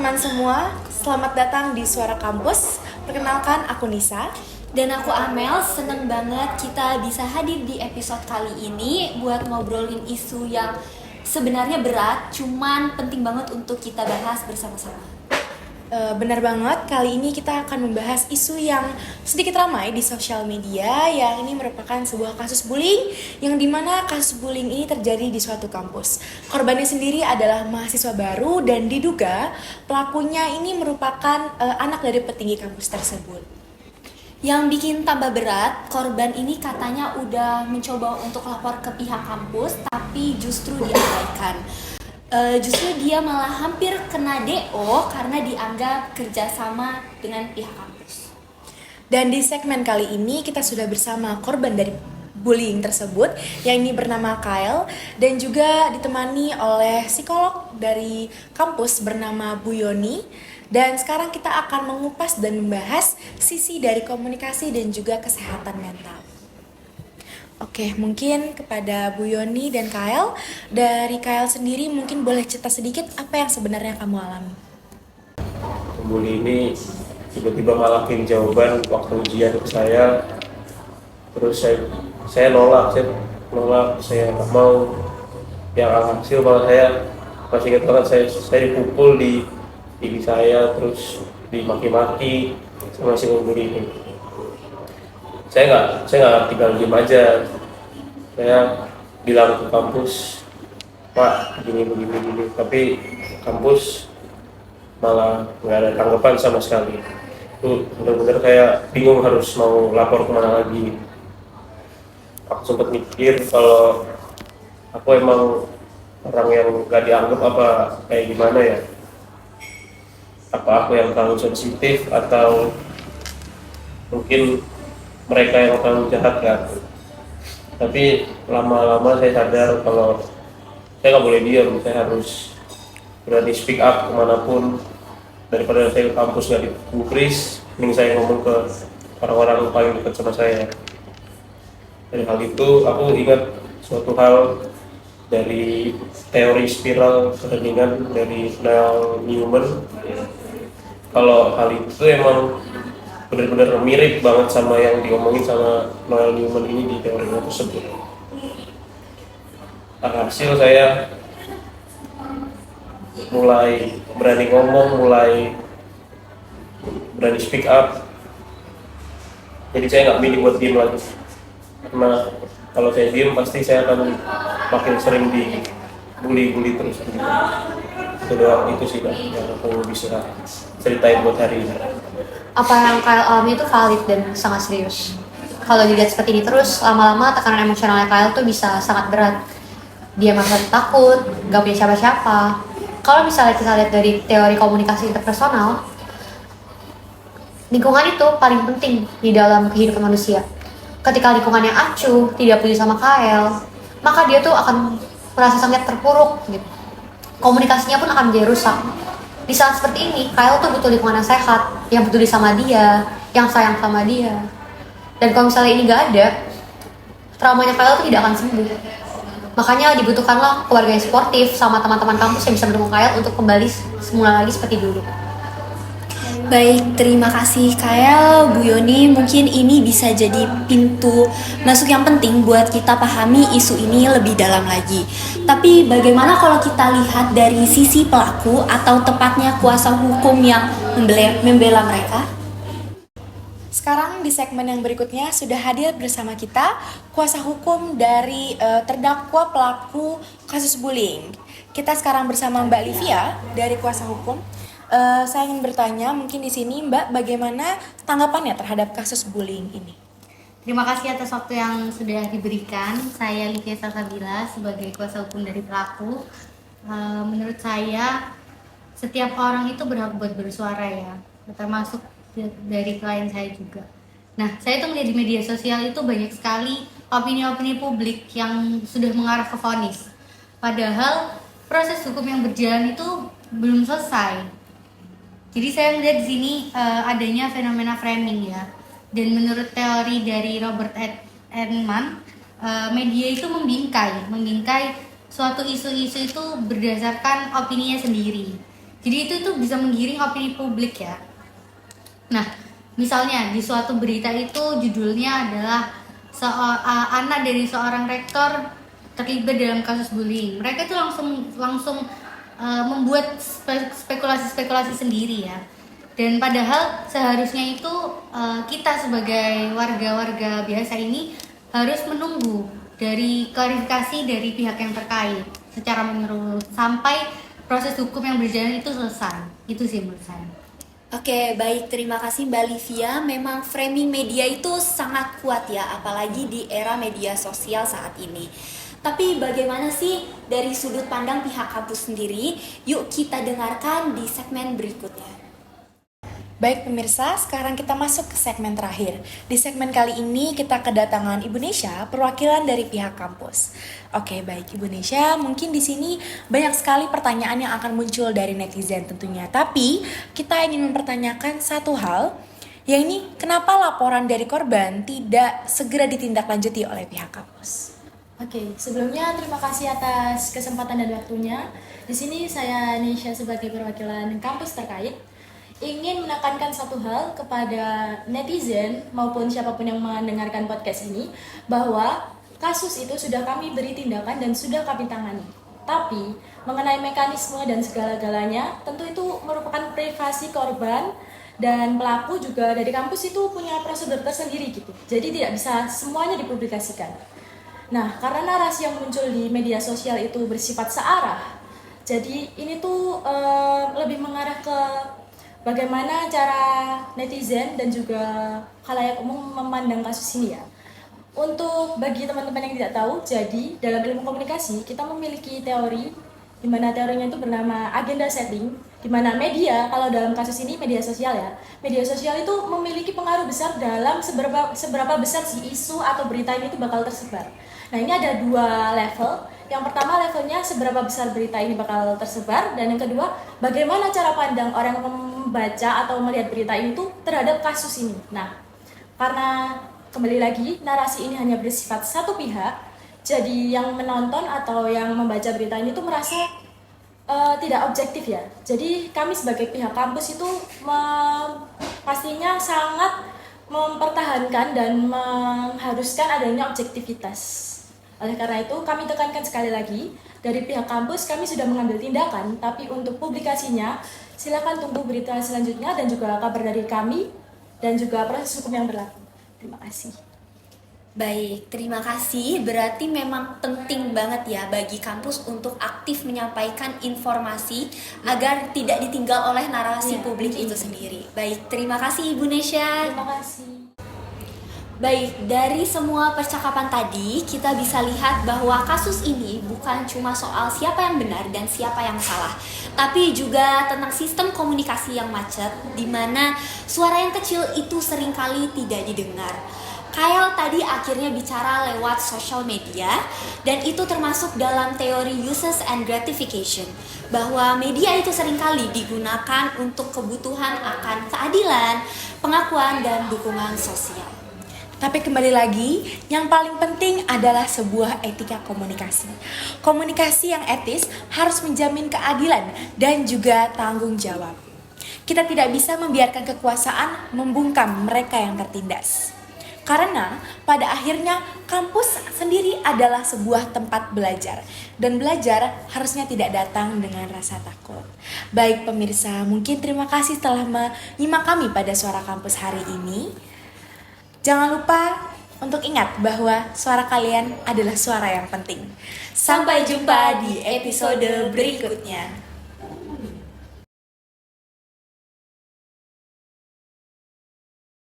teman-teman semua, selamat datang di Suara Kampus. Perkenalkan, aku Nisa. Dan aku Amel, seneng banget kita bisa hadir di episode kali ini buat ngobrolin isu yang sebenarnya berat, cuman penting banget untuk kita bahas bersama-sama. Benar banget, kali ini kita akan membahas isu yang sedikit ramai di sosial media, yang ini merupakan sebuah kasus bullying, yang dimana kasus bullying ini terjadi di suatu kampus. Korbannya sendiri adalah mahasiswa baru dan diduga pelakunya ini merupakan anak dari petinggi kampus tersebut. Yang bikin tambah berat, korban ini katanya udah mencoba untuk lapor ke pihak kampus, tapi justru diabaikan. Justru dia malah hampir kena DO karena dianggap kerjasama dengan pihak kampus. Dan di segmen kali ini kita sudah bersama korban dari bullying tersebut, yang ini bernama Kyle, dan juga ditemani oleh psikolog dari kampus bernama Bu Yoni. Dan sekarang kita akan mengupas dan membahas sisi dari komunikasi dan juga kesehatan mental. Oke, mungkin kepada Bu Yoni dan Kyle, dari Kyle sendiri mungkin boleh cerita sedikit apa yang sebenarnya kamu alami. Bully ini tiba-tiba ngalahin jawaban waktu ujian ke saya, terus saya nolak, saya nggak mau. Yang alhasil malah saya masih ingat banget, saya dipukul di gigi saya, terus dimaki-maki sama si pembuli ini. Saya nggak tinggal diem aja. Saya bilang ke kampus, Pak, begini. Tapi kampus malah nggak ada tanggapan sama sekali. Itu benar-benar kayak bingung harus mau lapor kemana lagi. Aku sempat mikir kalau aku emang orang yang nggak dianggap apa kayak gimana ya. Apa aku yang terlalu sensitif atau mungkin mereka yang terlalu jahat kan. Tapi lama-lama saya sadar kalau saya nggak boleh diam, saya harus berani speak up kemanapun. Daripada saya ke kampus nggak digubris, mending saya ngomong ke orang-orang paling dekat sama saya. Dari hal itu aku ingat suatu hal dari teori spiral keheningan dari Neil Newman. Kalau hal itu emang benar-benar mirip banget sama yang diomongin sama Neil Newman ini di teorinya tersebut. Hasil saya mulai berani ngomong, mulai berani speak up. Jadi saya nggak milih buat diem lagi, karena kalau saya diem pasti saya akan makin sering dibully terus. Itu sih kan yang aku bisa ceritain buat hari ini. Apa yang Kyle alami itu valid dan sangat serius. Kalau dilihat seperti ini terus, lama-lama tekanan emosionalnya Kyle tuh bisa sangat berat. Dia merasa takut, gak punya siapa-siapa. Kalau misalnya kita lihat dari teori komunikasi interpersonal, lingkungan itu paling penting di dalam kehidupan manusia. Ketika lingkungannya acuh, tidak peduli sama Kyle, maka dia tuh akan merasa sangat terpuruk gitu. Komunikasinya pun akan menjadi rusak. Di saat seperti ini, Kyle tuh butuh lingkungan yang sehat, yang peduli sama dia, yang sayang sama dia. Dan kalau misalnya ini gak ada, traumanya Kyle tuh tidak akan sembuh. Makanya dibutuhkanlah keluarga yang suportif sama teman-teman kampus yang bisa mendukung Kyle untuk kembali semula lagi seperti dulu. Baik, terima kasih Kyle, Bu Yoni. Mungkin ini bisa jadi pintu masuk yang penting buat kita pahami isu ini lebih dalam lagi. Tapi bagaimana kalau kita lihat dari sisi pelaku atau tepatnya kuasa hukum yang membela mereka? Sekarang di segmen yang berikutnya sudah hadir bersama kita kuasa hukum dari terdakwa pelaku kasus bullying. Kita sekarang bersama Mbak Livia dari kuasa hukum. Saya ingin bertanya, mungkin di sini Mbak, bagaimana tanggapannya terhadap kasus bullying ini? Terima kasih atas waktu yang sudah diberikan. Saya Livia Salsabila sebagai kuasa hukum dari pelaku. Menurut saya, setiap orang itu berhak buat bersuara ya, termasuk dari klien saya juga. Nah, saya tuh melihat di media sosial itu banyak sekali opini-opini publik yang sudah mengarah ke vonis. Padahal proses hukum yang berjalan itu belum selesai. Jadi saya melihat di sini adanya fenomena framing ya. Dan menurut teori dari Robert Ehrman, media itu membingkai suatu isu-isu itu berdasarkan opininya sendiri. Jadi itu tuh bisa menggiring opini publik ya. Nah, misalnya di suatu berita itu judulnya adalah anak dari seorang rektor terlibat dalam kasus bullying. Mereka itu langsung membuat spekulasi-spekulasi sendiri ya. Dan padahal seharusnya itu kita sebagai warga-warga biasa ini harus menunggu dari klarifikasi dari pihak yang terkait secara menurut sampai proses hukum yang berjalan itu selesai. Itu sih menurut saya. Oke, baik. Terima kasih Mbak Livia. Memang framing media itu sangat kuat ya, apalagi di era media sosial saat ini. Tapi bagaimana sih dari sudut pandang pihak kampus sendiri? Yuk kita dengarkan di segmen berikutnya. Baik pemirsa, sekarang kita masuk ke segmen terakhir. Di segmen kali ini kita kedatangan Ibu Nesya, perwakilan dari pihak kampus. Oke, baik Ibu Nesya, mungkin di sini banyak sekali pertanyaan yang akan muncul dari netizen tentunya. Tapi kita ingin mempertanyakan satu hal, yang ini kenapa laporan dari korban tidak segera ditindaklanjuti oleh pihak kampus? Oke, sebelumnya terima kasih atas kesempatan dan waktunya. Di sini saya Nesya sebagai perwakilan kampus terkait ingin menekankan satu hal kepada netizen maupun siapapun yang mendengarkan podcast ini bahwa kasus itu sudah kami beri tindakan dan sudah kami tangani. Tapi mengenai mekanisme dan segala-galanya tentu itu merupakan privasi korban dan pelaku juga dari kampus itu punya prosedur tersendiri gitu. Jadi tidak bisa semuanya dipublikasikan. Nah, karena narasi yang muncul di media sosial itu bersifat searah, jadi ini tuh lebih mengarah ke bagaimana cara netizen dan juga khalayak umum memandang kasus ini ya. Untuk bagi teman-teman yang tidak tahu, jadi dalam ilmu komunikasi kita memiliki teori di mana teorinya itu bernama agenda setting, di mana media, kalau dalam kasus ini media sosial ya, media sosial itu memiliki pengaruh besar dalam seberapa besar si isu atau berita ini itu bakal tersebar. Nah, ini ada dua level. Yang pertama levelnya seberapa besar berita ini bakal tersebar, dan yang kedua bagaimana cara pandang orang yang membaca atau melihat berita ini tuh terhadap kasus ini. Nah, karena kembali lagi narasi ini hanya bersifat satu pihak, jadi yang menonton atau yang membaca berita ini tuh merasa tidak objektif ya. Jadi kami sebagai pihak kampus itu pastinya sangat mempertahankan dan mengharuskan adanya objektivitas. Oleh karena itu, kami tekankan sekali lagi, dari pihak kampus kami sudah mengambil tindakan, tapi untuk publikasinya, silakan tunggu berita selanjutnya dan juga kabar dari kami, dan juga proses hukum yang berlaku. Terima kasih. Baik, terima kasih. Berarti memang penting banget ya bagi kampus untuk aktif menyampaikan informasi agar tidak ditinggal oleh narasi publik itu sendiri. Baik, terima kasih Ibu Nesya. Terima kasih. Baik, dari semua percakapan tadi kita bisa lihat bahwa kasus ini bukan cuma soal siapa yang benar dan siapa yang salah, tapi juga tentang sistem komunikasi yang macet, di mana suara yang kecil itu seringkali tidak didengar. Kyle tadi akhirnya bicara lewat social media, dan itu termasuk dalam teori uses and gratification, bahwa media itu seringkali digunakan untuk kebutuhan akan keadilan, pengakuan, dan dukungan sosial. Tapi kembali lagi, yang paling penting adalah sebuah etika komunikasi. Komunikasi yang etis harus menjamin keadilan dan juga tanggung jawab. Kita tidak bisa membiarkan kekuasaan membungkam mereka yang tertindas. Karena pada akhirnya kampus sendiri adalah sebuah tempat belajar. Dan belajar harusnya tidak datang dengan rasa takut. Baik pemirsa, mungkin terima kasih telah menyimak kami pada Suara Kampus hari ini. Jangan lupa untuk ingat bahwa suara kalian adalah suara yang penting. Sampai jumpa di episode berikutnya.